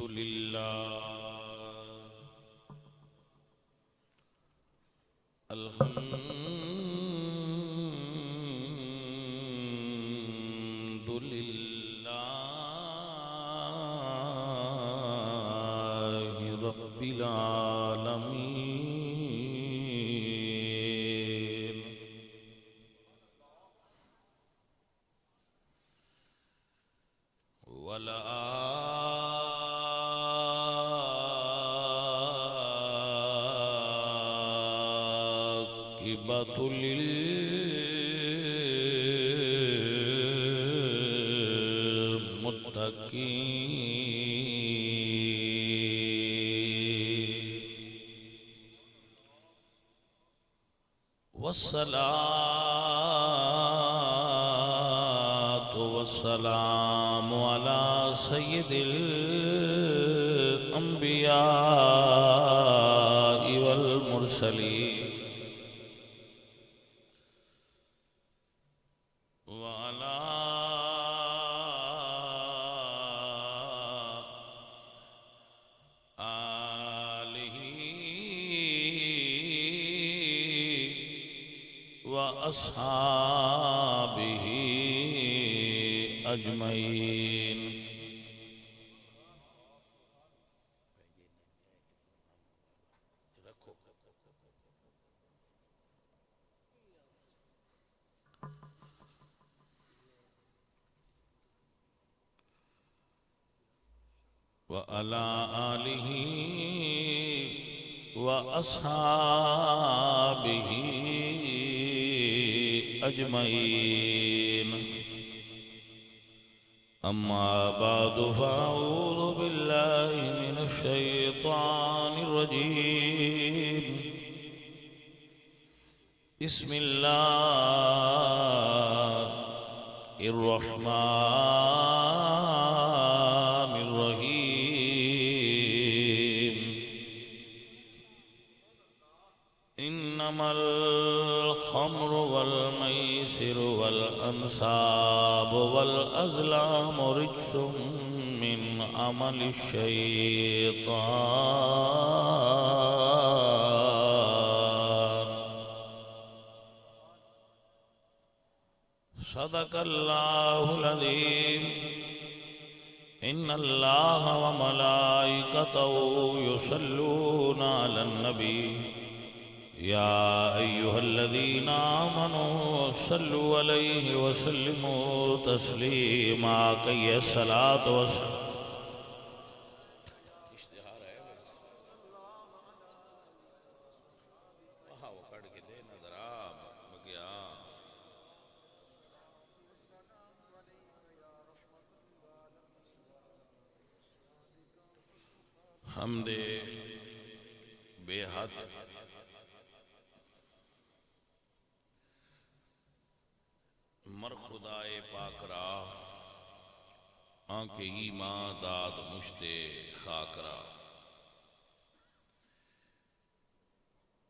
الحمد لله رب العالمين والعاقبة للمتقين والصلاة والسلام على سيد الأنبياء والمرسلين وعلى آله وأصحابه أجمعين وعلى آله وأصحابه أجمعين أما بعد فأعوذ بالله من الشيطان الرجيم بسم الله الرحمن الرحيم إنما الخمر والميسر والأنصاب والأزلام رجس من عمل الشيطان صدق الله العظيم إن الله وملائكته يصلون على النبي يا أيها الذين آمنوا صلوا عليه وسلموا تسليما كي الصلاة والسلام حمد بے حد مر خدائے پاک را آنکھ ایمان داد مشت خاک را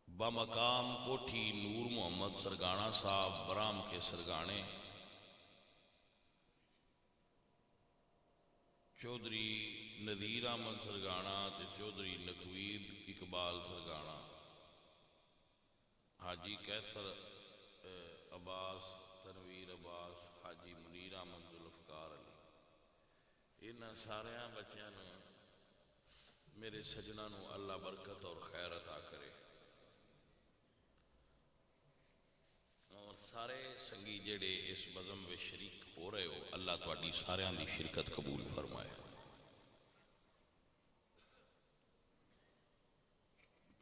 بمقام کوٹھی نور محمد سرگانا صاحب برام کے سرگانے چودھری نذیر احمد سرگانا تے چودھری نقوید اقبال سرگانا حاجی کیسر عباس تنویر عباس حاجی منیر احمد ذوالفقار علی انہاں سارے بچیاں نو میرے سجنہ نو اللہ برکت اور خیر عطا کرے اور سارے سنگی جڑے اس بزم میں شریک ہو رہے ہو اللہ تواڈی ساریاں دی شرکت قبول فرمائے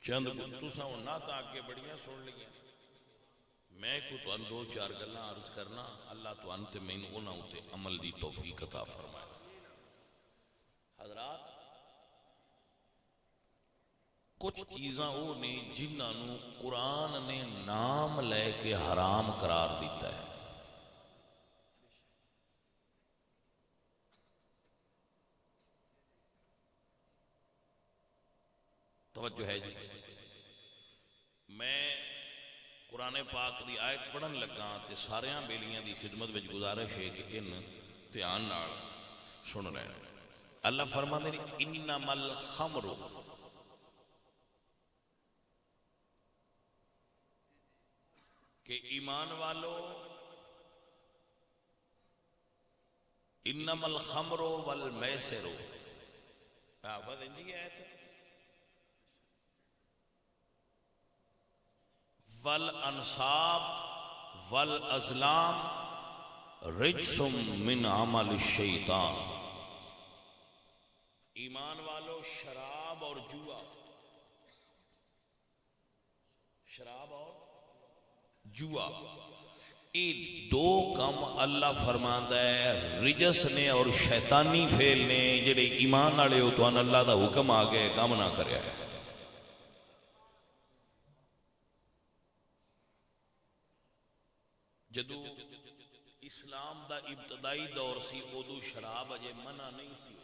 چند تساں نعت آگے بڑیاں سن لیاں میں کو تو دو چار گلاں عرض کرنا اللہ تو انت میں انہاں تے عمل دی توفیق عطا فرمائے حضرات کچھ چیزاں وہ نے جنہاں نو قرآن نے نام لے کے حرام قرار دیتا ہے توجہ ہے جی میں قرآن پاک دی آیت پڑھن لگا تے ساریاں بیلیاں دی خدمت وچ گزارش ہے کہ ان دھیان نال سن رہے ہیں اللہ فرماتے ہیں انما الخمر، کہ ایمان والو انما الخمر والمیسر، حافظ انجی آیت والانصاب والازلام رجس من عمل الشیطان. ایمان والو شراب اور جوا، شراب اور جوا، یہ دو کم اللہ فرماندا ہے رجس نے اور شیطانی فعل نے، جڑے ایمان والے ہو تو اللہ دا حکم آ گئے کام نہ کریا ہے. جدو اسلام دا ابتدائی دور سی ادو شراب اجے منع نہیں سی،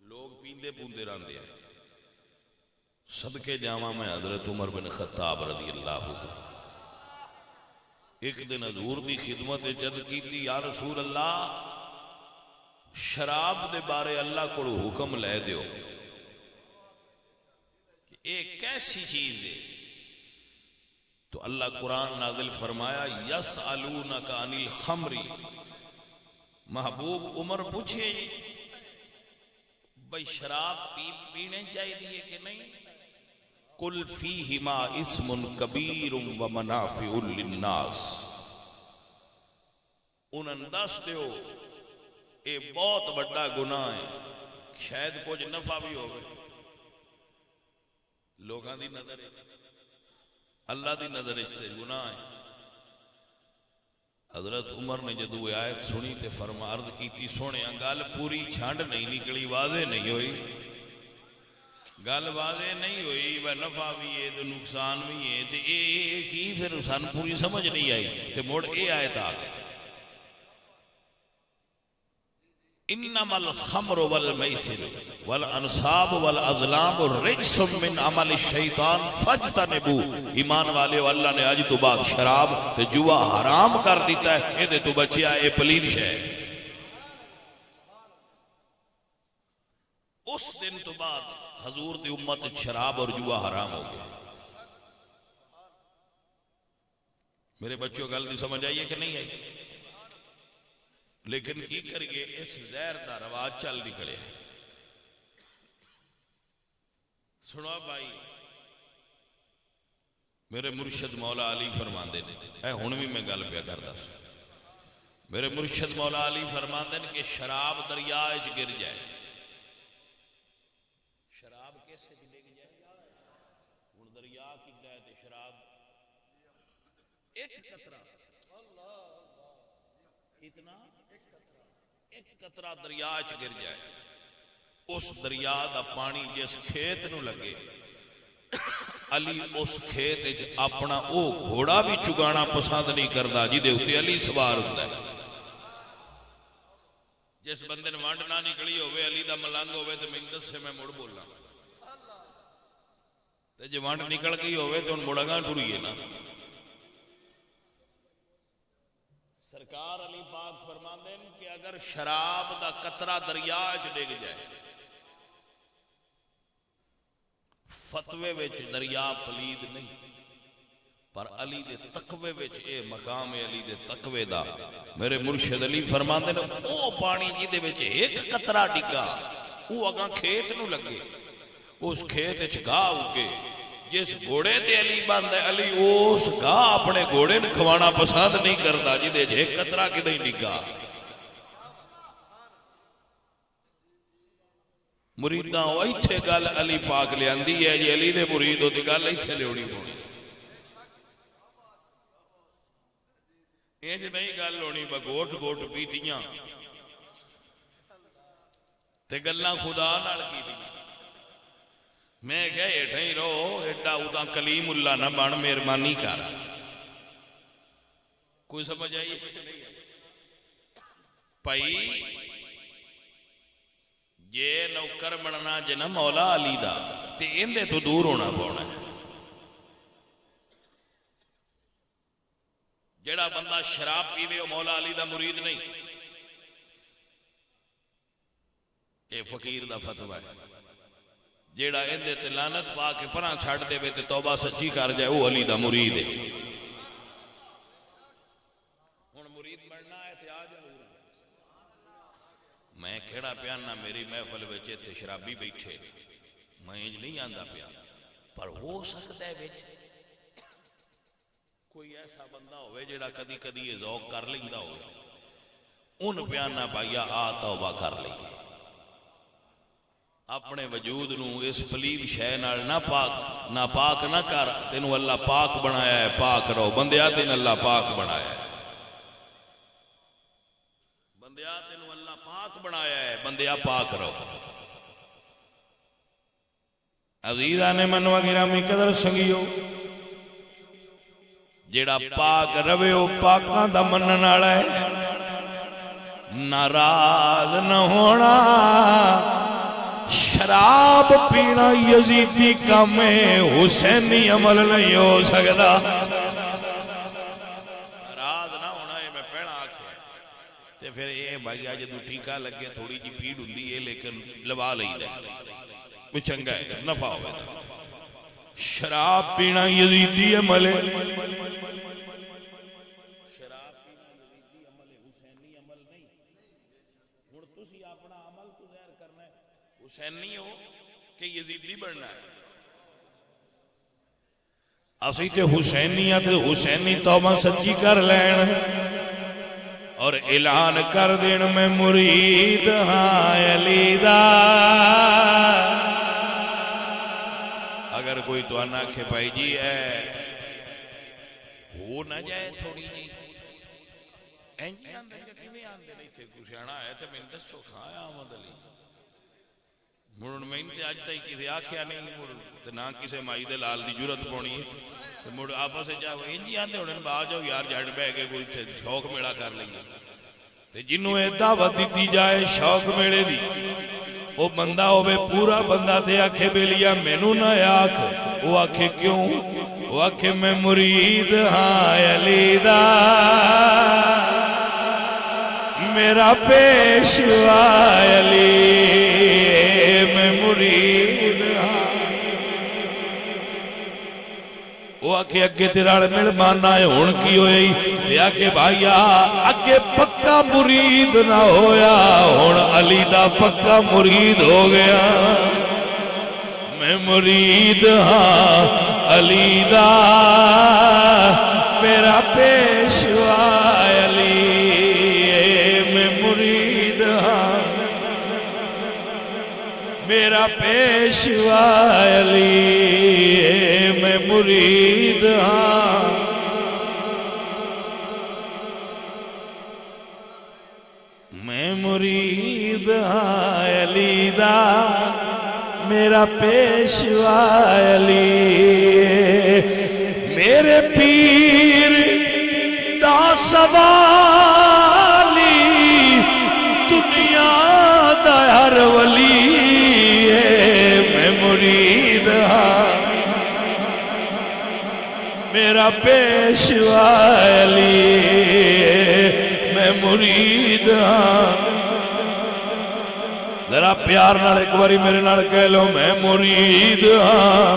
لوگ پیندے پوندے رہندے ہیں. صدقے جاواں میں حضرت عمر بن خطاب رضی اللہ عنہ ایک دن حضور دی خدمت جد کیتی، یا رسول اللہ شراب دے بارے اللہ کو حکم لے دیو کہ ایک کیسی چیز ہے. تو اللہ قرآن نازل فرمایا یسألونک عن الخمر، محبوب عمر پوچھے بھئی شراب پینے چاہیے کہ نہیں؟ قل فیہما اسم کبیر ومنافع للناس، انہاں دس دیو اے بہت بڑا گناہ ہے، شاید کچھ نفع بھی ہوگا لوگاں دی نظر ہے، اللہ دی نظر اچھتے گناہ ہے. حضرت عمر نے جدو آیت سنی تے فرما عرض کیتی سونے گل پوری چھانڈ نہیں نکلی، واضح نہیں ہوئی، گل واضح نہیں ہوئی، وہ نفع بھی ہے تو نقصان بھی ہے، تے اے کی پھر سان پوری سمجھ نہیں آئی تے موڑ اے آیت آ گئی انما الخمر والمیسر والانصاب والازلام رجس من عمل الشیطان فاجتنبوہ. ایمان والے اللہ نے آج تو بعد شراب تے جوا حرام کر دیتا ہے، اے دے تو بچیا اے پلید شے. اس دن تو بعد حضور دی امت شراب اور جوا حرام ہو گیا. میرے بچوں گل دی سمجھ آئیے کہ نہیں آئی؟ لیکن کی کریے اس زہر دا رواج چل نکلے. سنو بھائی، میرے مرشد مولا علی فرماندے نے، اے ہن بھی میں گل پیا کردا سی، میرے مرشد مولا علی فرماندے نے کہ شراب دریا وچ گر جائے، شراب کیسے ڈگ جائے؟ ہن دریا کڈا ہے تے شراب ایک قطرہ، اتنا ایک قطرہ دریا چ گر جائے، اس دریا دا پانی جس کھیت نو لگے، علی اس کھیت وچ اپنا او گھوڑا بھی چگانا پسند نہیں کردا جدے اوتے علی سوار ہوندا ہے. جس بندے نے وانڈ نہ نکلی ہوئے علی دا ملنگ ہوئے تو میں دسے میں مڑ بولا، تے جے وانڈ نکل گئی ہوئے تو ان مڑگاں ٹریے نا. سرکار علی پاک فرماندے ہیں کہ اگر شراب دا قطرہ دریا وچ ڈگ جائے، فتوے وچ دریا پلید نہیں، پر علی دے تقوی وچ اے مقام علی دے تقوی دا. میرے مرشد علی فرماندے نے او پانی جدے وچ ایک قطرہ ڈگا او اگاں کھیت نو لگے، اس کھیت وچ گاہ اگے، جس گھوڑے تے علی بند ہے علی اس گاہ اپنے گھوڑے نے کھوانا پسند نہیں کرتا جدے جے قطرہ کدے ہی ڈگا. مریداں ایتھے گل علی پاک لے آندی ہے، جی علی دے مرید ہوتی گل ایتھے لیونی پونی، انج نہیں گل ہونی بگوٹ گوٹ پیٹیاں تے گلاں خدا نال کیتیاں. میں کہا ایٹھا ہی رہو، ایڈا ادھا کلیم اللہ نہ بن، مہربانی کر. کوئی سمجھ آئی؟ پائی یہ نوکر بننا جنا مولا علی دا تے اندے تو دور ہونا پونا ہے. جڑا بندہ شراب پیوے وہ مولا علی دا مرید نہیں. یہ فقیر دا فتوی ہے جیڑا اندے تے لعنت پا کے پراں چھڑ دے تے توبہ سچی کر جائے وہ علی دا مرید ہے ہن مرید بننا ہے تے آ جاؤ میں کھڑا پیانا میری محفل وچ تے شرابی بیٹھے میں انج نہیں آندا پیا پر ہو سکتا ہے وچ کوئی ایسا بندہ ہوئے جڑا کدی کدی یہ ذوق کر لیندا ہوئے ان پیانا بھائیا آ توبہ کر لئیے اپنے وجود نو اس پلیب شے نال نہ پاک نہ کر تینو اللہ پاک بنایا ہے پاک رہو بندیا تین اللہ پاک بنایا ہے بندیا تینو اللہ پاک بنایا ہے بندیا پاک رہو عزیزان من وغیرہ میں قدر سنگیو جیڑا پاک روے او پاکاں دا منن والا ہے ناراض نہ ہونا شراب پینا یزیدی کام ہے حسینی عمل نہیں ہو سکتا ناراض نہ ہونا ہے میں پہنا آکھے تے پھر یہ بھائی آج دو ٹھیکہ لگے تھوڑی جی پیڑ ہوندی ہے لیکن لبا لئی دے وہ چنگا ہے نفع ہوئے شراب پینا یزیدی عمل ہے حسینی ہو کہ یزیدی بڑھنا ہے اسی تے حسینیت حسینی توبہ سچی کر لین اور اعلان کر دین میں مرید ہاں علی دا اگر کوئی تو آنا کہ بھائی جی ہے ہو نہ جائے تھوڑی جی اینجی آندے کیویں آندے نہیں تھے کچھ آنا ہے تو میں دسو کھایا آمد علی مڑن میں انتے آج تائی کسی آکھیا نہیں مڑن نہ کسی مائی دے لال دی جرت پونی ہے مڑ آپا سے چاہو انجی آندے انہوں نے آجاؤ یار جھڑ بے گئے کوئی تھے شوق میڑا کر لیں گے تے جنہوں اے دعوت دیتی جائے شوق میڑے دی وہ بندہ ہوئے پورا بندہ تے آکھے بے لیا مینوں نہ آکھ وہ آکھے کیوں وہ آکھے میں مرید ہاں علی دا میرا پیشوا علی میں مرید وہ آکے اگے تیرا مہمان آئے ہون کی ہوئی یہ آکے بھائیا اگے پکا مرید نہ ہویا ہون علی دا پکا مرید ہو گیا میں مرید ہاں علی دا میرا پیشوا علی میرا پیشوا علی میں مرید ہاں میں مرید ہاں علی دا میرا پیشوا علی میرے پیر دا سوالی دنیا دا ہر ولی میں مرید ہاں میرا پیشوا علی میں مرید ہاں ذرا پیار نال ایک باری میرے نال کہہ لو میں مرید ہاں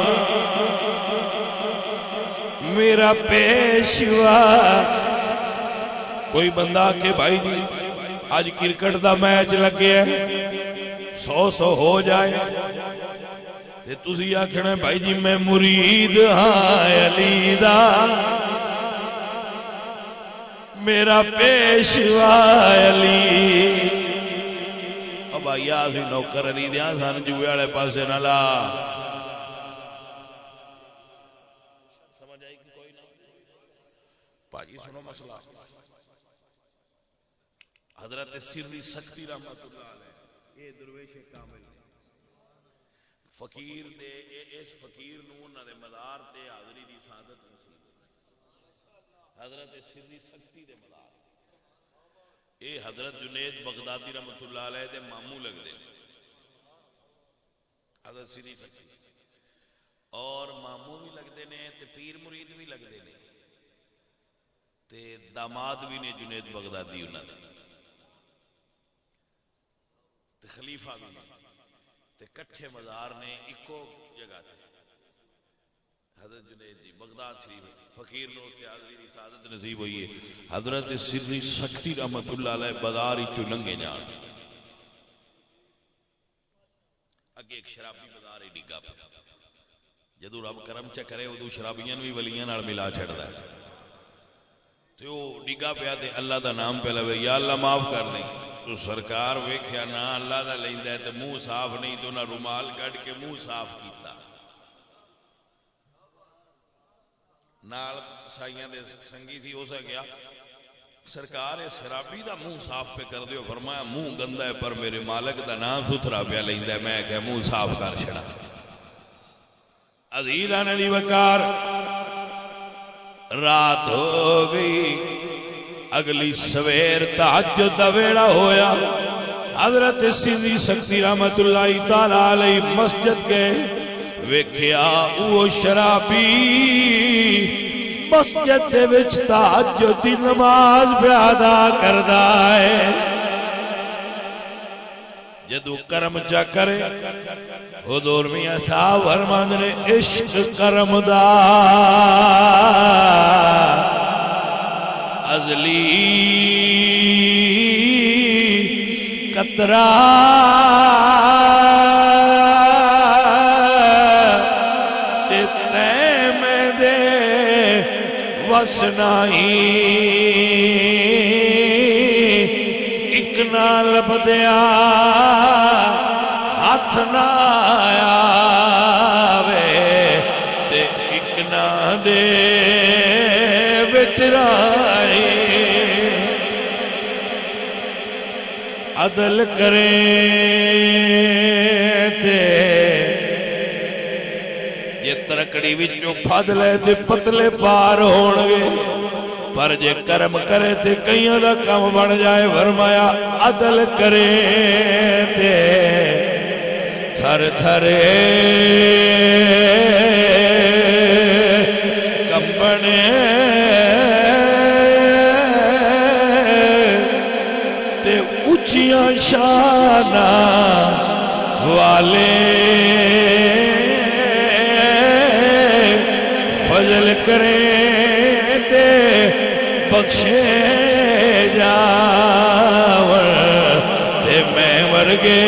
میرا پیشوا کوئی بندہ کہ بھائی جی آج کرکٹ دا میچ لگے ہے 100 ہو جائے تے تسی آکھنا بھائی جی میں مرید ہاں علی دا میرا پیشوا علی اب آئی آسی نوکر علی دیاں سان جوئے آلے پاسے نہ لا سمجھ آئی کہ کوئی نہ پاجی سنو مسئلہ حضرت سری سکتی رحمت اللہ علیہ یہ درویش کامل فقیر دے اس فقیر نو دے مدار تے حاضری دی سعادت نصیب حضرت سری سکتی دے مدار اے حضرت جنید بغدادی رحمت اللہ علیہ دے ماموں لگ دے حضرت سری سکتی اور ماموں بھی لگ دے نے تے پیر مرید بھی لگ دے نے تے داماد بھی نے جنید بغدادی انہاں دے تے خلیفہ بھی نہیں تے کٹھے مزار نے ایکو جگہ تے حضرت جنید دی بغداد شریف فقیر نو تے حاضری دی سعادت نصیب ہوئی ہے حضرت سری سکتی رحمت اللہ علیہ بازار وچوں لنگے جان اگے ایک شرابی بازار ہی ڈگا پیا جدو رب کرم چ کرے ادو شرابیاں بھی ولیاں نال ملا چھڑدا ہے تے او ڈگا پیا تے اللہ دا نام پہ لوے یا اللہ معاف کر دیں تو سرکار ویکھیا نہ اللہ دا لیندا ہے تے منہ صاف نہیں تو نہ رومال کڈ کے منہ صاف کیتا نال سائیاں دے سنگی تھی ہو سکیا سرکار شرابی دا منہ صاف پہ کر دیو فرمایا منہ گندا ہے پر میرے مالک دا نام ستھرا پہ لیندا ہے میں کہ منہ صاف کر چھڑا عزیزان علی وقار رات ہو گئی اگلی سویر تہجد دا ویڑا ہویا حضرت سری سکتی رحمت اللہ تعالی علیہ مسجد گئے ویکھیا او شرابی مسجد دے وچ تہجد دی نماز پہ ادا کردا ہے جدو کرم چا کرے حضور میاں صاحب فرماندے نے عشق کرم دا ازلی قطرہ تے میں دے وسنائی ایک نہ لبدیا ہاتھ نہ آوے تے ایک نہ دے بچرائی عدل کرے تے یہ ترکڑی وچوں پھد لے تے پتلے پار ہونگے پر جے کرم کرے تے کئیاں دا کم بڑھ جائے فرمایا عدل کرے تے تھر تھرے کمبنے تے اچھیاں شانہ والے فضل کرے تے بخشے جاور تے میں ورگے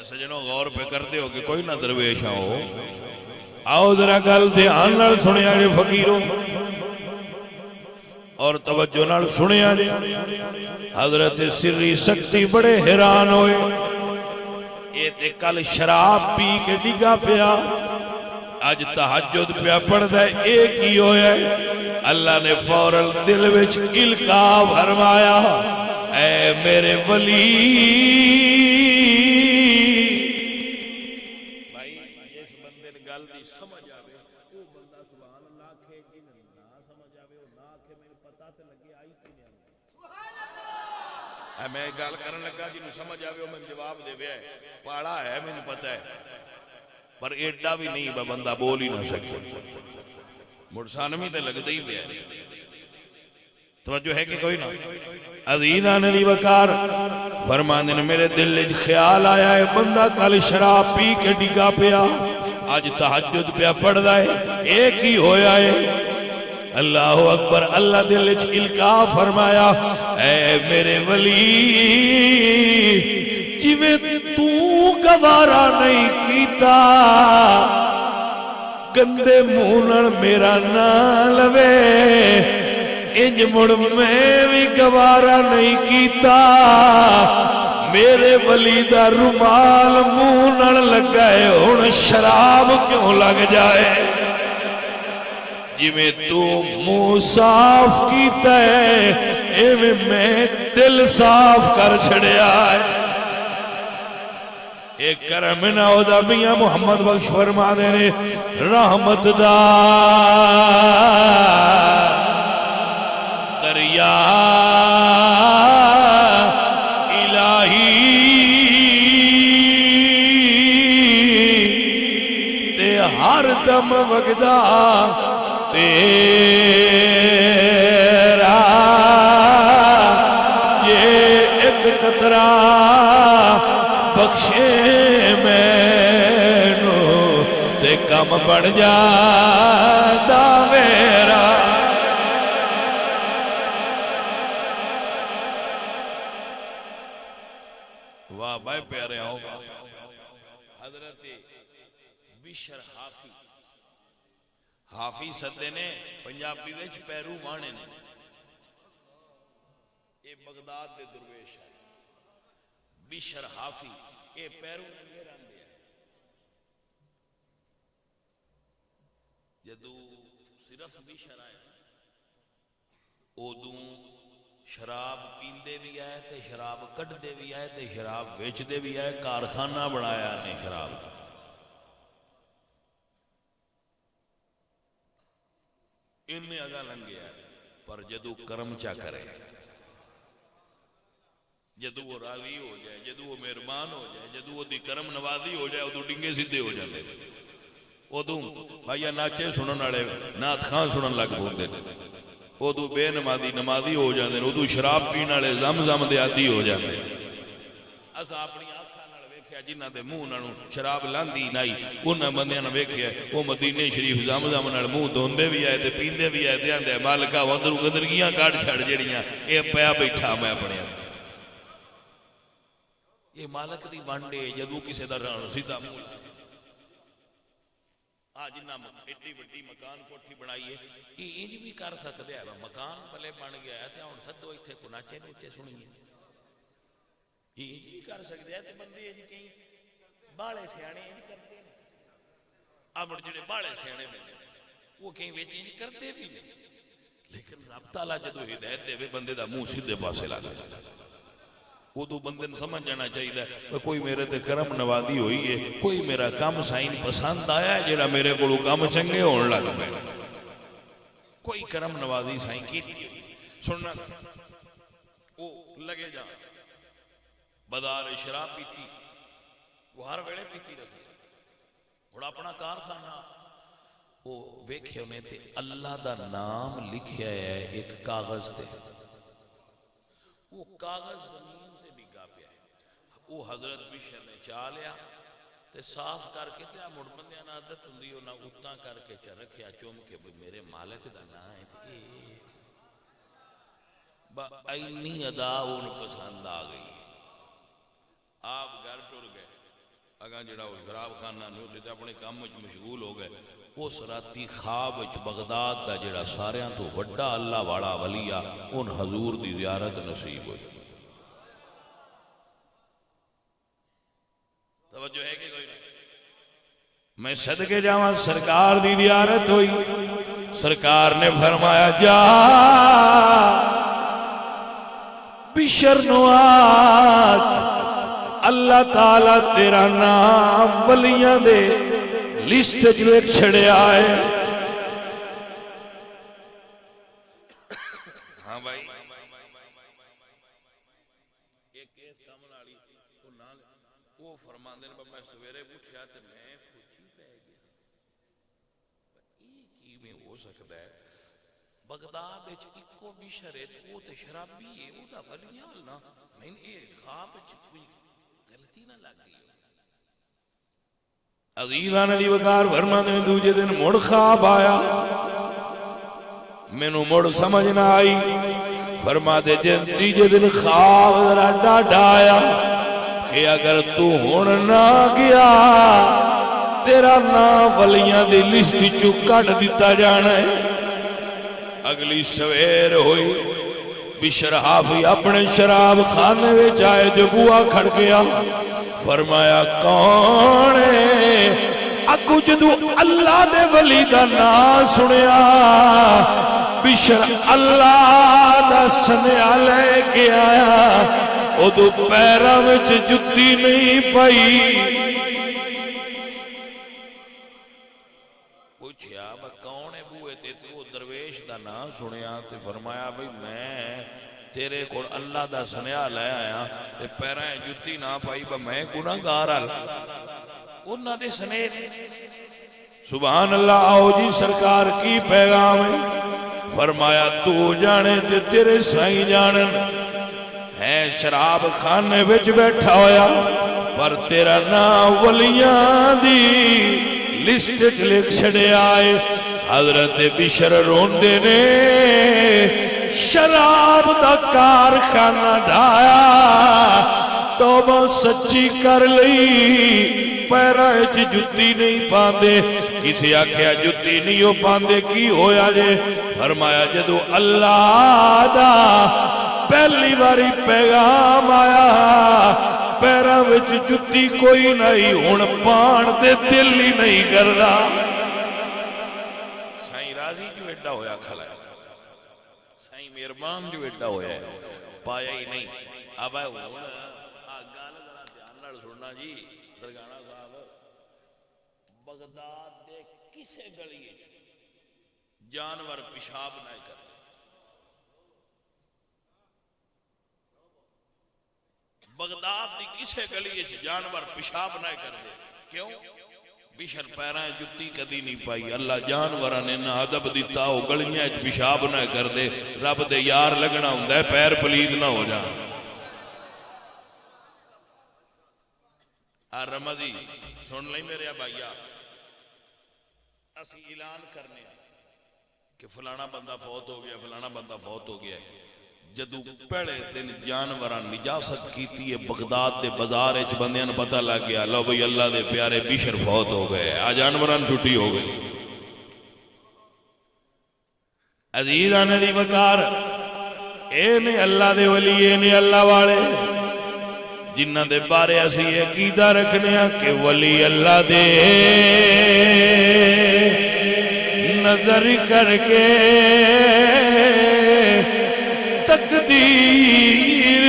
سجنوں غور پہ کرتے ہو کہ کوئی نہ درویش آؤ آؤ ذرا گل دھیان نال سنیا جے فقیروں اور توجہ نال سنیا جے حضرت سری سکتی بڑے حیران ہوئے یہ تے کل شراب پی کے ڈگا پیا آج تہجد پیا پڑھ دے ایک ہی ہویا ہے اللہ نے فوراً دل وچ القا فرمایا اے میرے ولی بھائی جس بندے نے گل دی سمجھ آوے وہ بندہ سبحان اللہ کہے کہ نہ سمجھ آوے اور نہ کہ میں پتہ تے لگے آئی کی نہیں سبحان اللہ میں گل کرن لگا جنوں سمجھ آوے وہ میں جواب دے ویا پاڑا ہے میں پتہ ہے پر ایڈا بھی نہیں بندہ بول ہی نہ سکتا مرسانمی تے لگ دی بھی ہے توجہ ہے کہ کوئی نہ عزیزان علی وقار فرمانے نے میرے دل وچ خیال آیا ہے بندہ کل شراب پی کے ڈگا پیا آج تہجد پیا پڑھدا ہے ایک ہی ہویا ہے اللہ اکبر اللہ دل وچ القا فرمایا اے میرے ولی جویں تو گوارا نہیں کیتا گندے منہ میرا نہ لوے انج مڑ میں بھی گوارا نہیں کیتا میرے ولی دا رومال منہ نہ لگائے ہن شراب کیوں لگ جائے جویں تو منہ صاف کیتا ہے ایویں میں دل صاف کر چھڑیا ہے ایک کرم ناؤدہ میاں محمد بخش فرما دینے رحمت دا دریا الہی تے ہر دم وگدا تے بخشے مینو تے کم بڑھ جاتا میرا واہ بھائی پیارے آؤ حضرت بشر حافی سدے نے پنجابی وچ پیرو مانے نے یہ بغداد دے درویش ہے بشر حافی یہ پیرو ننگے رہندے ہیں جدو صرف بشر آئے ادوں شراب پیندے بھی آئے تے شراب کٹدے بھی آئے تے شراب ویچدے بھی آئے کارخانہ بنایا نے شراب کا ان میں اگا لنگیا ہے پر جدو کرم چا کرے جدو وہ راضی ہو جائے جدو وہ مہربان ہو جائے جدو وہ دی کرم نوازی ہو جائے ادو ڈنگے سیدھے ہو جاتے ادو بھائیا ناچے سنن والے نعت خان سنن لگ پوندے ادو بے نمازی ہو جاندے ادو شراب پین والے زم دے عادی ہو جاندے اسا اپنی آنکھاں نال ویکھیا جنہاں دے منہ نالوں شراب لاندی نہیں انہاں بندیاں نے ویکھیا وہ مدینے شریف زم نال منہ دھوندے بھی آئے تے پیندے بھی آئے تے آندے مالکا اندروں گندگیاں کاٹ چھڑ جڑیاں اے پیا بیٹھا میں اپنے یہ مالک دی وانڈے جدو کسے دا سیدھا منہ جنہ ایڈی وڈی مکان کوٹھی بنائی ہے یہ انج بھی کر سکتے ہیں مکان پلے بن گیا ہے ہن سدو ایتھے کو ناچے نوچے سنیے یہ انج بھی کر سکتے ہیں تے بندے انج کہیں باڑے سیانے انج کرتے ہیں ابڑ جڑے باڑے سیانے میں وہ کہیں وچ انج کرتے بھی نہیں لیکن رب تعالیٰ جدو ہدایت دے بندے دا منہ سیدھے پاسے لا دے وہ تو بندے نے سمجھ جانا چاہیے کوئی میرے تے کرم نوازی ہوئی ہے کوئی میرا کام سائن پسند آیا ہے جڑا میرے کو کام چنگے ہونے لگ پے کوئی کرم نوازی سائن کی سننا وہ لگے جا بازار شراب پیتی وہ ہر ویلے پیتی رکھے اور اپنا کارخانہ وہ ویکھے انہیں تے اللہ دا نام لکھیا ہے ایک کاغذ تے وہ کاغذ وہ حضرت بشر نے چاہ لیا تے صاف کر کے تے مڑ بندیاں نہ عادت ہوندی او نہ اتاں کر کے چ رکھیا چوم کے میرے مالک دا نام ہے تے اینی ادا اون پسند آ گئی آپ گھر ٹر گئے اگاں جڑا وہ شراب خانہ نے تے اپنے کام وچ مشغول ہو گئے اس راتی خواب وچ بغداد دا جڑا ساریاں تو بڑا اللہ والا ولی آ اون حضور دی زیارت نصیب ہوئی توجہ ہے کہ کوئی نہیں میں صدقے جاواں سرکار دی زیارت ہوئی سرکار نے فرمایا جا بشر نو آج اللہ تعالیٰ تیرا نام ولیاں دے لسٹ جو چھڑیا ہے ہاں بھائی ایک کیس کامل آلی وہ فرمان دے میں سویرے اٹھیا تے میں سوچی پہ گیا یہ میں ہو سکتا ہے بغداد وچ اکو بشر ہے وہ تے شرابی ہے وہ دا ولیاں نا میں یہ خواب وچ کوئی غلطی نہ لگ گئی عزیزاں علی وقار فرمان دے دوجے دن مڑ خواب آیا مینوں مڑ سمجھ نہ آئی فرما دے جن تیجے دن خواب ذرا ڈاڈا آیا کہ اگر تو ہون نہ گیا تیرا نام ولیاں دی لسٹ چو کٹ دیتا جانا ہے اگلی سویر ہوئی بشر حافی اپنے شراب خانے میں جائے جو بوا کھڑ گیا فرمایا کون ہے اگو جدو اللہ دے ولی دا نام سنیا بشر اللہ دا سنیا لے کے آیا او تو پیرا وچ جتی نہیں پئی پوچھیا با کون ہے بوئے تے وہ درویش دا نام سنیا تے فرمایا بھئی میں تیرے کو اللہ دا سنیا لے آیا تے پیرا جتی نہ پائی با میں گناہگار انہاں دے سنے سبحان اللہ آؤ جی سرکار کی پیغام ہے فرمایا تو جانے تے تیرے سائیں جانن ہے شراب خانے وچ بیٹھا ہویا پر تیرا نام ولیاں دی لسٹ وچ لکھ چھڑیا ہے۔ حضرت بشر روندے نے شراب دا کارخانہ ڈھایا، توبہ سچی کر لئی، پیرائچ جتی نہیں پاندے، کسی آکھیا جتی نہیں ہو پاندے کی ہویا جے؟ فرمایا جدو اللہ دا پہلی باری پیغام آیا، پیرا وچ جتی کوئی نہیں، ہن پان تے دل ہی نہیں کردا۔ سائیں راضی جو ایڈا ہویا کھلا ہے، سائیں مہربان جو ایڈا ہویا ہے، پایا ہی نہیں۔ اب ہے ہن گل ذرا دھیان نال سننا جی، سرگانا صاحب، بغداد دے کسے گلی جانور پیشاب نہ کر، بغداد دی کسے گلی جانور پیشاب نہ کر دے، کیوں؟ بشر پیرائیں جتی کدی نہیں پائی، اللہ جانوراں نے نہ ادب دیتا ہو گلیاں پیشاب نہ کر دے، رب دے یار لگنا ہوندا ہے پیر پلید نہ ہو جان۔ رمضی سن لئی میرے بھائیا، اسی اعلان کرنے کہ فلانا بندہ فوت ہو گیا، فلانا بندہ فوت ہو گیا ہے۔ جدو پہلے دن جانوران نجاست کیتی ہے بغداد دے بازار اچ بندیاں پتہ لگ گیا، لو بھئی اللہ دے پیارے بشر فوت ہو گئے، آج جانوران چھٹی ہو گئی۔ عزیزاں دی وقار، اے نے اللہ دے ولی، اے نے اللہ والے جنہ دے بارے اسی عقیدہ رکھنے ہیں کہ ولی اللہ دے نظر کر کے تقدیر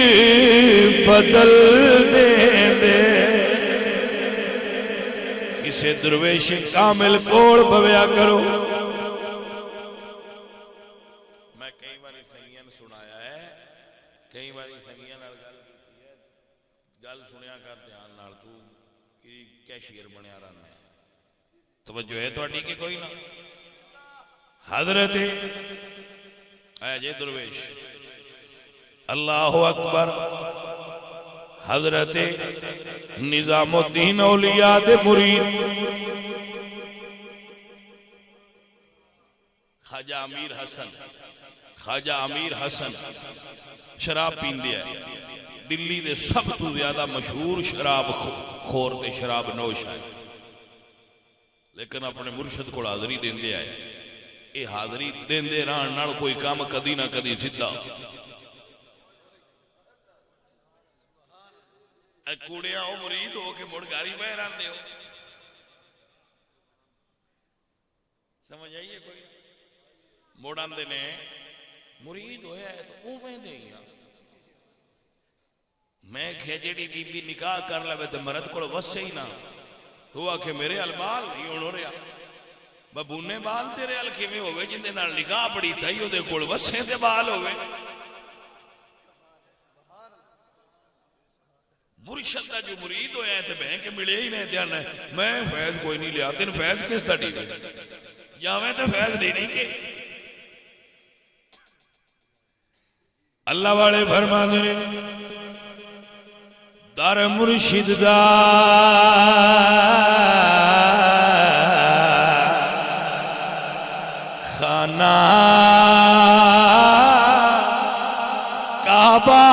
بدل دے دے۔ کسے درویش کامل کوڑ بویا کرو۔ میں کئی باری سنگیاں سنایا ہے، کئی باری سنگیاں گل سنیا کر دھیان نال، تو کیشیر بنیا رہنا ہے، توجہ ہے تہاڈی کہ کوئی نہ؟ حضرت اے جے درویش اللہ اکبر، حضرت نظام الدین اولیاء دے مرید خواجہ امیر حسن، خواجہ امیر حسن شراب پیندے ہے، دلی دے سب تو زیادہ مشہور شراب خور تے شراب نوش ہے، لیکن اپنے مرشد کو حاضری دیندے آئے۔ اے حاضری دیندے رہن نال کوئی کام کدی نہ کدی سیدھا، اے کوڑیاں او مرید ہو کے مڑ گاری بہ رہندے ہو، سمجھ آئیے کوئی؟ مڑ آندے نے مرید ہویا ہے تو اوویں دے گا، میں کہ جیڑی بی بی نکاح کر لے تے مرد کو وسے ہی نہ ہوا کہ میرے البال ہی ہن ہو رہا، ببونے بال تیرے ال کیویں ہوے جندے نال نکاح پڑی تھئی او دے کول وسے تے بال ہوے؟ مرشد دا جو مرید ہویا ہے تے بہن کے ملے ہی نہیں جانا ہے، میں فیض کوئی نہیں لیا، تین فیض کس دا ٹی وی جاویں تے فیض نہیں کہ اللہ والے فرما دے در مرشد دا خانہ کعبہ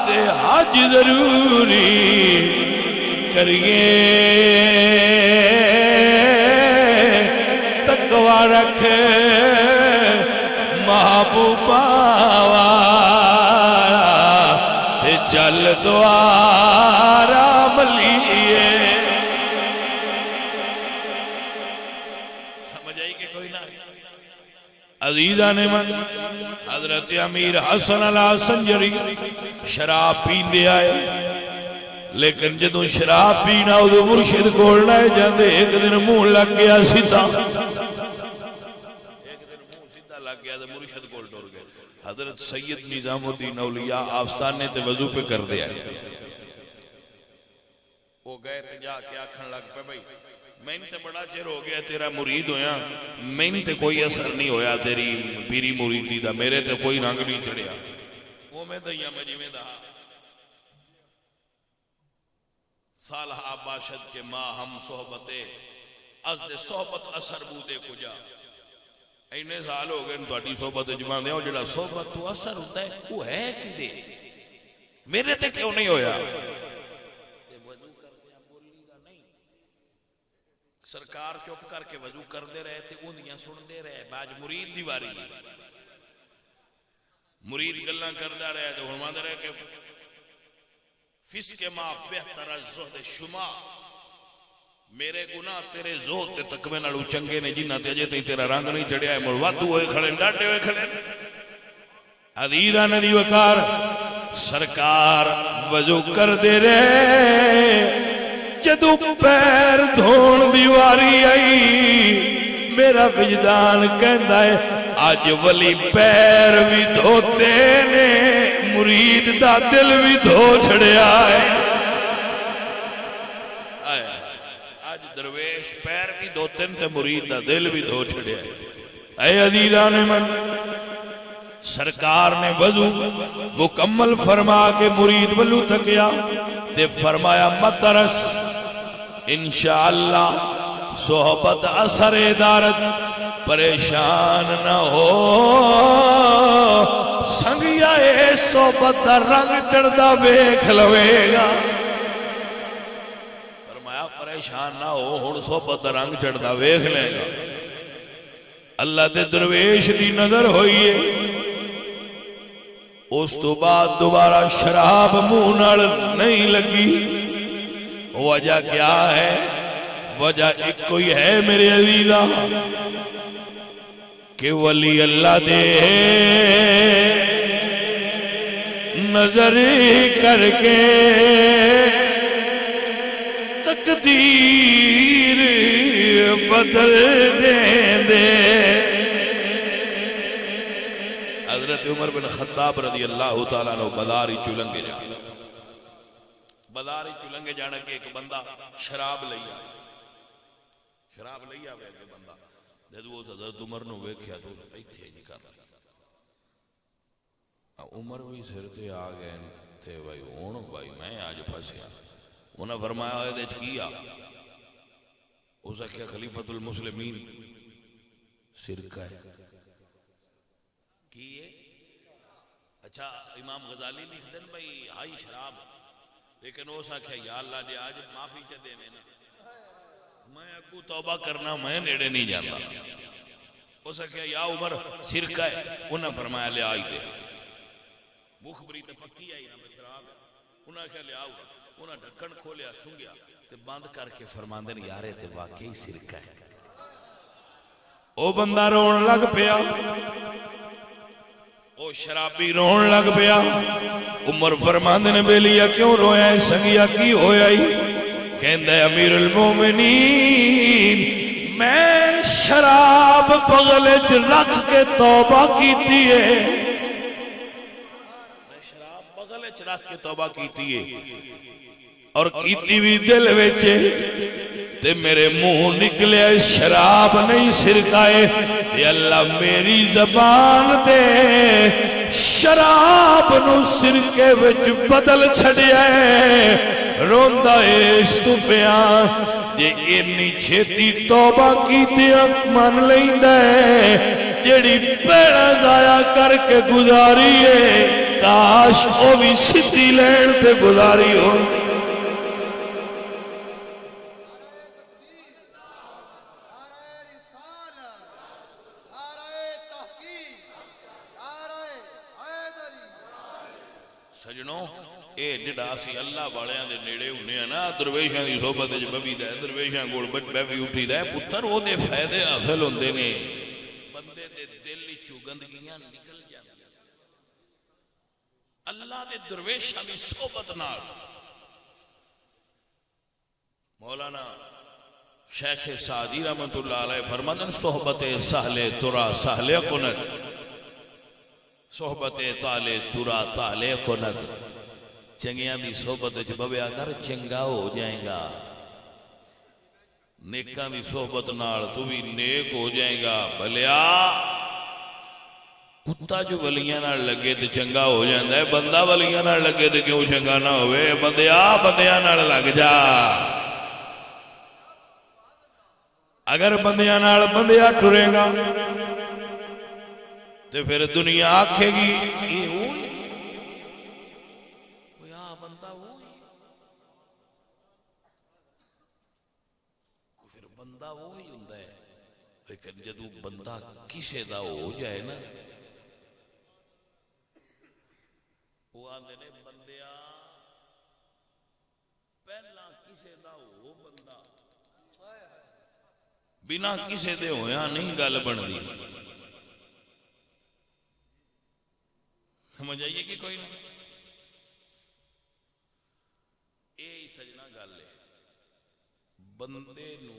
تے حج ضروری کریے، تقوی رکھ محبوبہ والا تے چل دوارا ملیے۔ سمجھ آئی کہ کوئی نہ؟ عزیزہ نے من حضرت امیر حسن علیہ سنجری شراب پیندے آئے، لیکن جدوں شراب پینا ادو مرشد کول لے جاندے، ایک دن منہ لگ گیا سیدھا، لگ گیا تو مرشد کول ٹر گئے۔ حضرت سید نظام الدین اولیاء آستانے تے وضو پہ کر دیا، وہ گئے تے جا کے آکھن لگ پہ بھئی میں تے بڑا چر ہو گیا تیرا مرید ہویا، میں تے کوئی اثر نہیں ہویا تیری پیری مریدی دا، میرے تے کوئی رنگ نہیں چڑھیا، وہ میں دیا میں جی میں دا سالہ باشد کے ماں ہم صحبتے از دے صحبت اثر بودے کجا اینے سال ہو گئے تواڈی صحبت جمان دے جڑا صحبت تو اثر ہوتا ہے وہ ہے کی دے میرے تے کیوں نہیں ہویا تے وضو کر دیا بولی دا نہیں سرکار چپ کر کے وضو کر دے رہے تھے اندیاں سن دے رہے باج مرید دیواری مرید گلاں کردہ رہے تو فرما دے رہے کہ فسق ما بہتر زہد شما میرے گناہ تیرے زہد تے تقوی نالو چنگے نے جنہ تے اجے تے تیرا رنگ نہیں چڑھیا ہے مروادو ہوئے کھڑے ڈاٹے ہوئے کھڑے عدیدہ ندی وکار سرکار وضو کر دے رہے جدو پیر دھون دیواری آئی میرا وجدان کہندا ہے آج ولی پیر بھی دھوتے نے مرید دا دل بھی دھو چھڑیا ہے آج درویش پیر بھی دھوتے نے مرید دا دل بھی دھو چھڑیا ہے اے عزیزان من سرکار نے وضو مکمل فرما کے مرید ولو تکیا تے فرمایا مدرس انشاءاللہ صحبت اثر دارت پریشان نہ ہو سنگیا اے صحبت دا رنگ چڑھدا ویکھ لوے گا فرمایا پریشان نہ ہو ہن صحبت دا رنگ چڑھدا ویکھ لے گا اللہ دے درویش دی نظر ہوئیے اس تو بعد دوبارہ شراب منہ نال نہیں لگی وجہ کیا ہے وجہ ایک کوئی ہے میرے عزیزہ کہ ولی اللہ دے نظر کر کے تقدیر بدل دے حضرت عمر بن خطاب رضی اللہ تعالیٰ نے بداری چلنگے جانے بداری چلنگے جانے کے ایک بندہ شراب لیا کہ بندہ جدو حضرت عمر نے ویکھیا تو ایتھے جی کر عمر بھی سر تے آ گئے تھے بھائی ہون بھائی میں آج پھنسیا انہاں فرمایا ہوئے دے کیا اسے کیا خلیفۃ المسلمین سرکہ ہے کیے اچھا امام غزالی لکھ دن بھائی ہائی شراب لیکن وہ سا کہ یا اللہ دے آج معافی چا دے میں میں اکو توبہ کرنا میں نیڑے نہیں جاتا وہ سا کہ یا عمر سرکہ ہے انہاں فرمایا لے آئی دے مخبری تے پکی آئی نا شراب ہے انہاں کیا لے آؤ انہاں ڈھکن کھولیا سنگیا تے بند کر کے فرماندن یارے تے واقعی سرکہ ہے او بندہ رون لگ پیا او شرابی رون لگ پیا عمر فرماندن بیلیا کیوں رویا ہے سنگیا کی ہویا ہی کہندہ ہے امیر المومنین میں شراب بغلج رکھ کے توبہ کیتی ہے میں شراب بغلج رکھ کے توبہ کیتی ہے اور کیتی بھی دل ویچے تے میرے منہ نکلے شراب نہیں سرکائے تے اللہ میری زبان دے شراب نو سرکے وچ بدل چھڑیا ہے روندہ اس تو پیان جے انی چھیتی توبہ کی دیا من لیندہ ہے جیڑی پیڑا ضائع کر کے گزاری ہے کاش او بھی سدھی لین پہ گزاری ہو سجنوں اے جڑا سی اللہ والیاں دے نیڑے ہونے ہیں نا درویشاں دی صحبت وچ بوی دا درویشاں کول بیٹھی اٹھی دا پتر او دے فائدے حاصل ہوندے نے بندے دے دل وچوں گندگیاں نکل جاندیاں اللہ دے درویشاں دی صحبت نال مولانا شیخ سعدی رحمت اللہ علیہ فرماندن صحبت سہلے ترا سہلے کنت صحبت تالے ترا تالے کنت چنگیاں دی صحبت بویا کر چنگا ہو جائیں گا نیکاں دی صحبت نال تو بھی نیک ہو جائیں گا بھلیا کتا جو ولیاں نال لگے تے چنگا ہو جاندا ہے، بندہ ولیاں نال لگے تے کیوں چنگا نہ ہوئے؟ بندیاں نال لگ جا، اگر بندیاں نال بندیا ٹرے گا تے پھر دنیا آکھے گی یہ ہوئی بندہ وہی، پھر بندہ وہی ہوندا ہے۔ لیکن جدو بندہ کسے دا ہو جائے نا، وہ آندے نے بندیا پہلا کسے دا ہو بندہ، بنا کسے دے ہویا نہیں گل بندی۔ سمجھ آئیے کہ کوئی نہیں؟ یہ سجنا گل ہے، بندے نو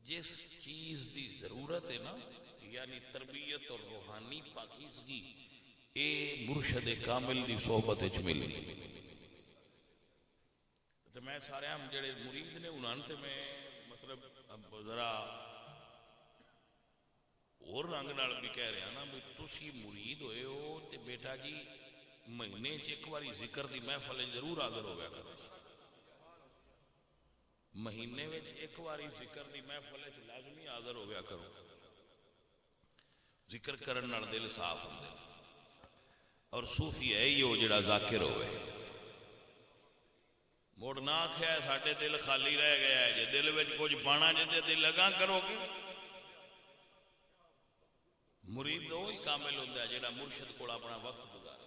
جس چیز دی ضرورت ہے نا، یعنی تربیت اور روحانی پاکیزگی، اے مرشد کامل دی صحبت وچ ملی۔ تو میں سارے ہم جڑے مرید نے انہاں تے میں مطلب ذرا اور رنگ نال بھی کہہ رہا نا، بھی تسی مرید ہوئے ہو تے بیٹا جی مہینے چ ایک واری ذکر دی محفل ضرور حاضر ہو گیا کرو، مہینے وچ ایک واری ذکر دی محفل وچ لازمی حاضر ہو گیا کرو۔ ذکر کرن نال دل صاف ہوندے، اور صوفی ہے ہی وہ جڑا ذاکر ہوئے۔ موڑ نہ آکھیا ہے ساڈے دل خالی رہ گیا ہے، جے دل وچ کچھ پانا جے تے دل لگا کرو گے۔ مرید وہی کامل ہوندا ہے جڑا مرشد کول اپنا وقت گزارے،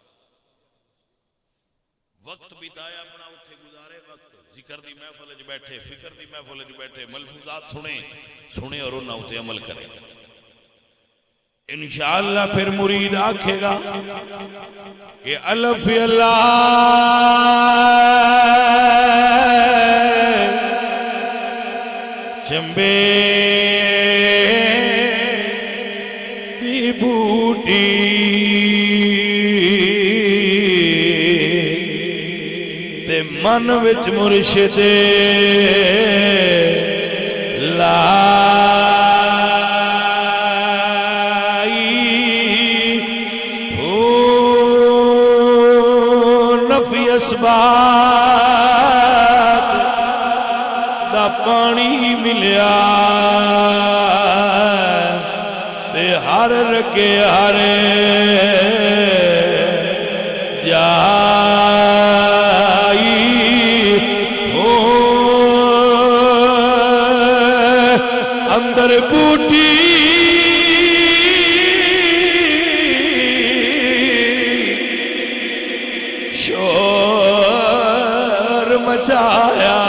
وقت بتایا اپنا اتھے گزارے، وقت ذکر دی محفل وچ بیٹھے، فکر دی محفل وچ بیٹھے، ملفوظات سنے اور انہاں تے عمل کرے۔ انشاءاللہ پھر مرید آکھے گا کہ الف اللہ چمبے دی بوٹی تے من وچ مرشد اسباب دا پانی ملیا تے ہر رکے ہر جائی ہو اندر بوٹی مچایا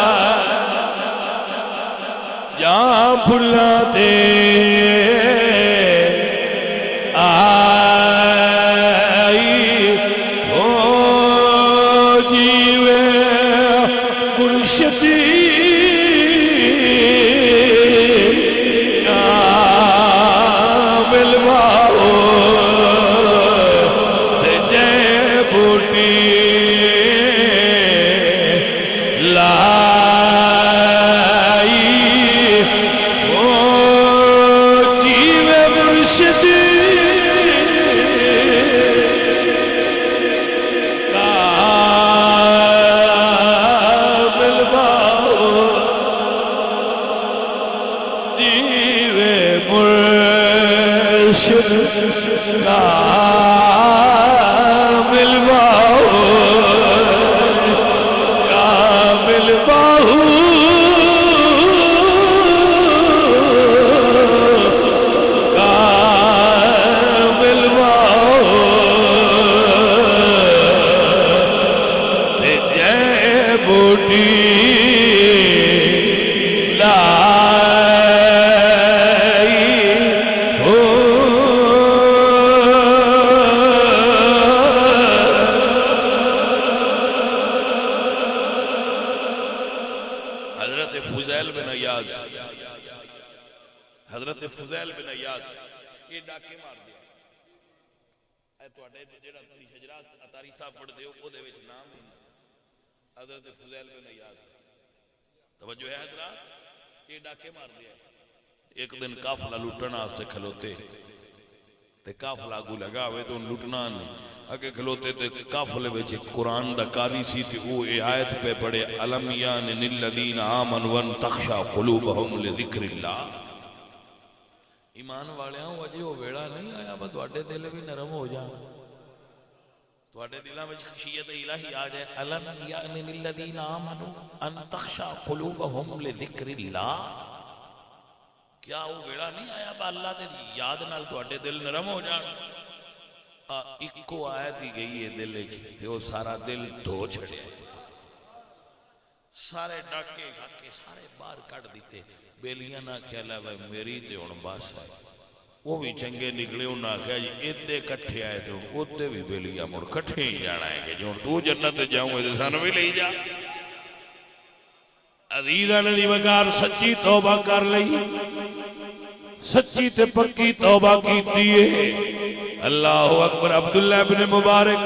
یا پھلا تے آئی ہو جیوے مرشدی کامل باؤ تے جے بوٹی حضرت فضیل بن عیاض یہ ڈاکے مار دیا، اے تواڈے جڑا تسی شجرات اطاری صاحب پڑھ دیو او دے وچ نام حضرت فضیل بن عیاض۔ توجہ ہے حضرات، یہ ڈاکے مار دیا۔ ایک دن قافلہ لوٹن واسطے کھلوتے، تے قافلہ کو لگا ہوئے تو لٹنا نہیں اگے کھلوتے تے قافلے وچ قرآن دا قاری سی تے او اے آیت پہ پڑھے الم یان للذین آمنوا ان تخشع قلوبہم لذکر اللہ. ایمان والیاں وجہ وہ ویڑا نہیں آیا با تواڈے دل بھی نرم ہو جان تواڈے دلاں وچ خشیت الہی آ جائے. الم یان للذین آمنوا ان تخشع قلوبہم لذکر اللہ. کیا وہ ویڑا نہیں آیا با اللہ دے یاد نال تواڈے دل نرم ہو جان. اکو آیت ہی گئی ہے دل تے وہ سارا دل دھو چھڑے سارے ڈاکے ڈاکے سارے باہر کٹ دیتے. بیلیاں نہ کھیلا بھائی میری تے ہن بس ہے وہ بھی چنگے نکلے. انہاں آخیا جی ادے کٹھے آئے تو ادے بھی بیلیاں مڑ کٹھے ہی جانا ہے کہ جو تو جنت جاؤں تے سانو بھی لے جا. عزیزاں دی وقار سچی توبہ کر لئی سچی تے پکی توبہ کیتی ہے. اللہ اکبر. عبداللہ ابن مبارک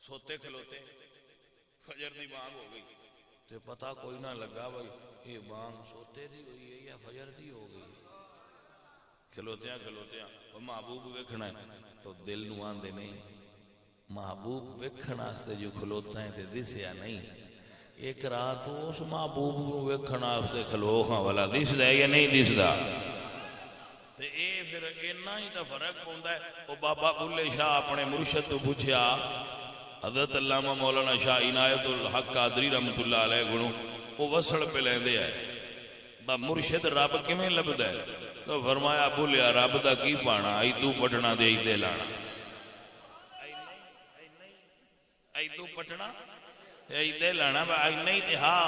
سوتے کھلوتے فجر دی بانگ ہو گئی تے پتہ کوئی نہ لگا بھائی یہ بانگ سوتے دی ہوئی ہے یا فجر دی ہو گئی. کھلوتیاں کھلوتیاں وہ محبوب ویکھنا ہے تو دل نو آندے نہیں محبوب ویکھن واسطے جو کھلوتا ہے تے دسیا نہیں. ایک رات اس محبوب نو ویکھن واسطے کھلو ہاں والا دسدا ہے یا نہیں دسدا تے اے پھر اتنا ہی تو فرق پوندا ہے. او بابا بلے شاہ اپنے مرشد تو پوچھیا حضرت علامہ مولانا شاہ عنایت الحق قادری رحمت اللہ علیہ گنو وہ وسڑ پہ لیندے آئے با مرشد رب کمیں لبدا ہے تو فرمایا بولیا رب دا کی پانا ایدو پٹنا دے ایدے لانا ایدو پٹنا ایدے لانا با نہیں تے ہاں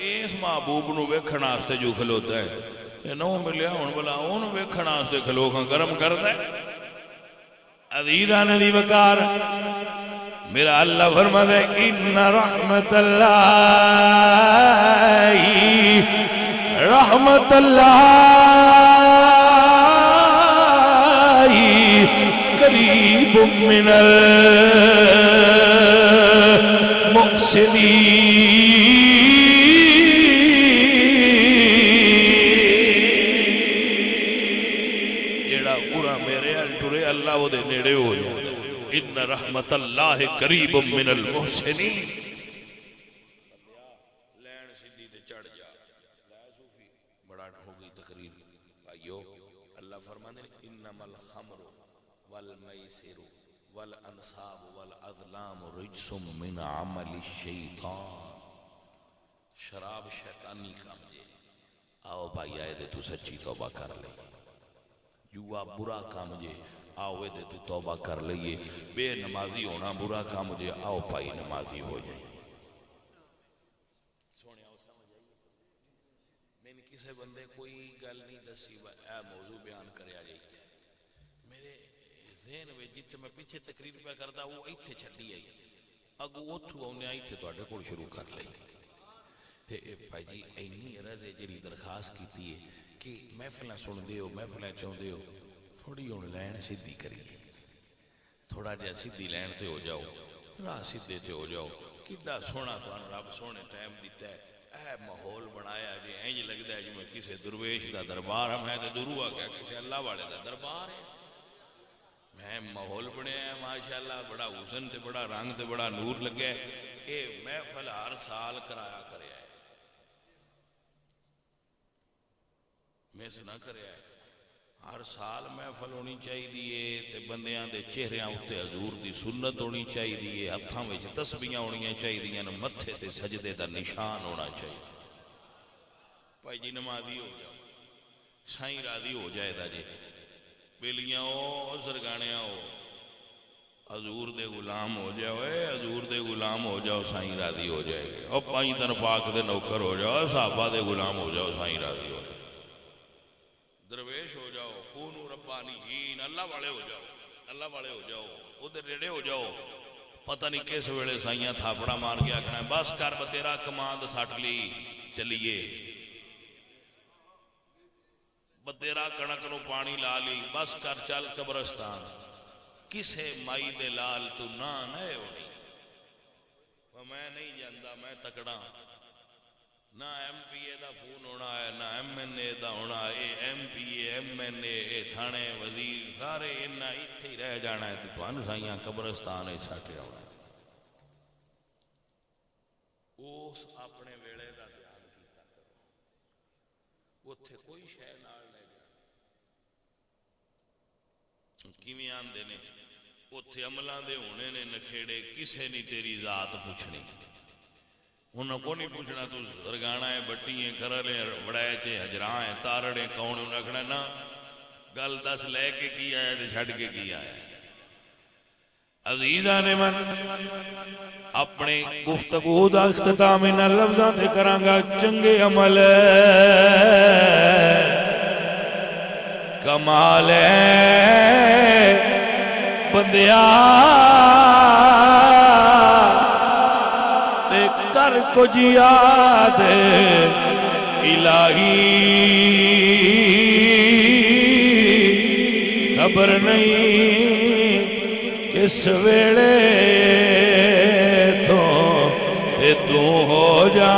اس محبوب نو ویکھن واسطے جو کھلوتا ہے نو ملیا ہن بلا اون ویکھن واسطے کھلو کھاں گرم کردا ہے. عزیزاں دی وقار میرا اللہ فرماتا ہے ان رحمت اللہ قریب من المحسنین. جیڑا پورا میرے ٹرے اللہ وہ دے نیڑے ہو جائے. ان رحمت اللہ قریب من المحسنین. لین سیدھی تے چڑھ جا بڑا ہو گئی تقریر بھائیو. اللہ فرمانے انما الخمر والمیسر والانصاب والازلام رجس من عمل الشیطان. شراب شیطانی کام جے. آؤ بھائی آئے دے تو سچی توبہ کر لے. جوا برا کام جے آؤ دے تو توبہ کر لئیے. بے نمازی ہونا برا کام جے آؤ پائی نمازی ہو جائے. سونے آؤ سمجھ آئیے میں نے کسے بندے کوئی گل نہیں دسی اے موضوع بیان کرے آ جائے. میرے ذہن میں جتنے میں پیچھے تقریر پہ کرتا وہ ایتھے چھڑی آئی اگو اتھو آنے آئی تھے تو آٹے کوڑ شروع کر لئی تے بھائی جی اینی عرض ہے جڑی درخواست کیتی ہے کہ محفلیں سن دیو محفلیں چون دیو تھوڑی ہون لین سیدھی کریے. تھوڑا جہا سیدھی لین تے ہو جاؤ راہ سیدھے تے ہو جاؤ. کڈا سونا تو رب سونے ٹائم دیتا ہے. اے ماحول بنایا جی اینج لگدا ہے جو میں کسے درویش دا دربار ہم ہے تے درو آ گیا کسے اللہ والے دا دربار ہے. میں ماحول بنیا ہے ماشاءاللہ بڑا حسن تے بڑا رنگ تے بڑا نور لگا ہے. اے محفل ہر سال کرایا کریا ہے مس نہ کریا ہے. ہر سال محفل ہونی چاہیے تے بندیاں دے چہریاں اتے حضور دی سنت ہونی چاہیے. ہتھاں وچ تسبیحاں ہونیاں چاہیے. متھے تے سجدے دا نشان ہونا چاہیے. بھائی جی نمازی ہو جاؤ سائیں راضی ہو جائے دا جی. بیلیاں ہو سرگانیاں ہو حضور دے غلام ہو جاؤ. حضور دے غلام ہو جاؤ سائیں راضی ہو جائے گے. اور پائیں تن پاک دے نوکر ہو جاؤ صحابہ دے غلام ہو جاؤ سائیں راضی ہو جاؤ. درویش ہو جاؤ کونوا ربانیین اللہ والے ہو جاؤ. اللہ والے ہو جاؤ ادھر ریڑے ہو جاؤ. پتہ نہیں کس ویلے سائیاں تھاپڑا مار کے آکھنا ہے بس کر بتیرا کماند سٹ لی چلیے. بتیرا کنک نو پانی لا لی بس کر چل قبرستان. کسے مائی دے لال تو نہ ہونی میں نہیں جانتا میں تکڑا نہ M P a the phone ہونا ہے نہ ایم این اے دا ہونا ہے M P A M N A تھانے وزیر سارے انہاں اتھے ہی رہ جانا ہے تو تھانوں سائیاں قبرستان ہے چھاٹے ہونا ہے اس اپنے ویلے دا دھیان کیتا کرو اتھے کوئی شے نال لے جا کیویں آندے نے اتھے عملاں دے ہونے نے نکھیڑے کسے نہیں تیری ذات پوچھنی انہوں کو نہیں پوچھنا تو رگانا ہے بٹی ہیں کرلے وڑائے چے حجراں ہیں تارڑے کون انہوں رکھنا نا گل دس لے کے کی آیا تو چھڑ کے کی آیا عزیزان من اپنے گفتگو دا اختتام ان لفظاں تے کرانگا چنگے عمل کمال بندیا تے کر کچھ یاد الہی خبر نہیں کس ویڑے تو ہو جا